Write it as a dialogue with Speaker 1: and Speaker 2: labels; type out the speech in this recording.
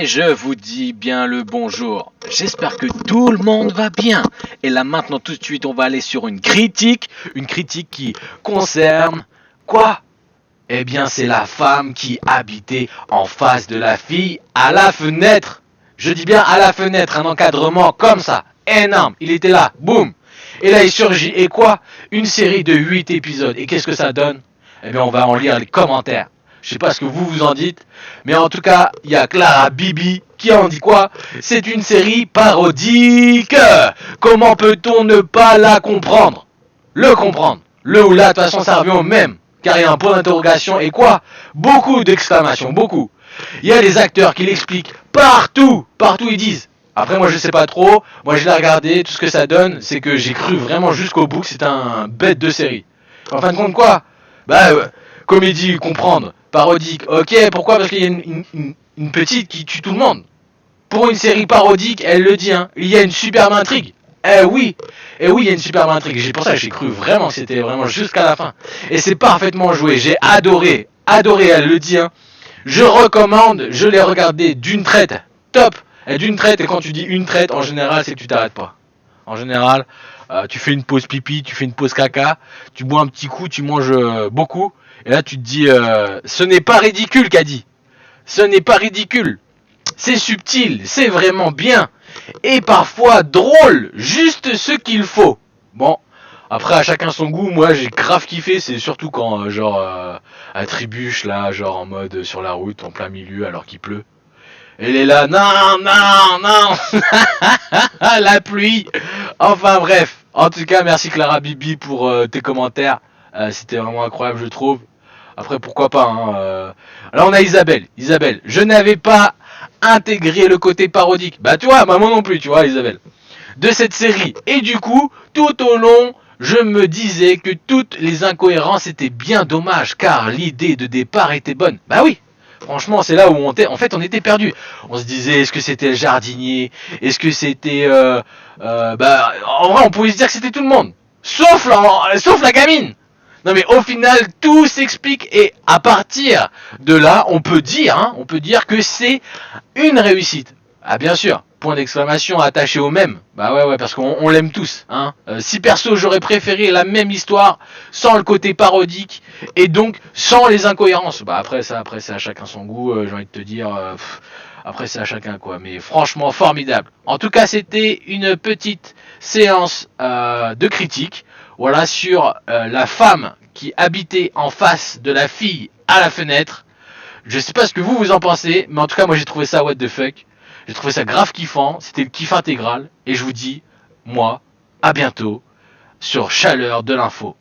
Speaker 1: je vous dis bien le bonjour. J'espère que tout le monde va bien. Et là maintenant tout de suite on va aller sur une critique qui concerne quoi? Eh bien c'est la femme qui habitait en face de la fille à la fenêtre. Je dis bien à la fenêtre, un encadrement comme ça, énorme. Il était là, boum. Et là il surgit, et quoi? Une série de 8 épisodes. Et qu'est-ce que ça donne? Eh bien on va en lire les commentaires. Je sais pas ce que vous en dites, mais en tout cas, il y a Clara Bibi qui en dit quoi? C'est une série parodique. Comment peut-on ne pas la comprendre? Le comprendre. Le ou la, de toute façon, ça revient au même. Car il y a un point d'interrogation et quoi? Beaucoup d'exclamations, beaucoup. Il y a les acteurs qui l'expliquent partout. Partout ils disent. Après moi je sais pas trop, moi je l'ai regardé, tout ce que ça donne, c'est que j'ai cru vraiment jusqu'au bout que c'était un bête de série. En fin de compte quoi? Comédie, comprendre, parodique, ok, pourquoi? Parce qu'il y a une petite qui tue tout le monde. Pour une série parodique, elle le dit, hein, il y a une superbe intrigue. Eh oui, il y a une superbe intrigue. C'est pour ça que j'ai cru vraiment que c'était vraiment jusqu'à la fin. Et c'est parfaitement joué, j'ai adoré, elle le dit, hein. Je recommande, je l'ai regardé d'une traite, top. Et d'une traite, et quand tu dis une traite, en général, c'est que tu t'arrêtes pas. En général, tu fais une pause pipi, tu fais une pause caca, tu bois un petit coup, tu manges beaucoup. Et là, tu te dis, ce n'est pas ridicule, qu'a dit. Ce n'est pas ridicule. C'est subtil, c'est vraiment bien. Et parfois drôle, juste ce qu'il faut. Bon, après, à chacun son goût. Moi, j'ai grave kiffé. C'est surtout quand, elle trébuche, là, genre en mode sur la route, en plein milieu, alors qu'il pleut. Elle est là, non, la pluie. Enfin bref, en tout cas merci Clara Bibi pour tes commentaires, c'était vraiment incroyable je trouve. Après pourquoi pas, hein, Là on a Isabelle, je n'avais pas intégré le côté parodique, bah tu vois, maman non plus, tu vois Isabelle, de cette série. Et du coup, tout au long, je me disais que toutes les incohérences étaient bien dommages, car l'idée de départ était bonne. Bah oui. Franchement, c'est là où on était perdu. On se disait, est-ce que c'était le jardinier? Est-ce que c'était... en vrai, on pouvait se dire que c'était tout le monde. Sauf la gamine. Non mais au final, tout s'explique. Et à partir de là, on peut dire que c'est une réussite. Ah bien sûr, point d'exclamation attaché au même. Bah ouais, parce qu'on l'aime tous. Hein. Si perso, j'aurais préféré la même histoire, sans le côté parodique, et donc sans les incohérences. Bah après c'est à chacun son goût, j'ai envie de te dire... après c'est à chacun quoi, mais franchement formidable. En tout cas c'était une petite séance de critique, voilà, sur la femme qui habitait en face de la fille à la fenêtre. Je sais pas ce que vous en pensez, mais en tout cas moi j'ai trouvé ça what the fuck. J'ai trouvé ça grave kiffant, c'était le kiff intégral, et je vous dis, moi, à bientôt, sur Chaleur de l'info.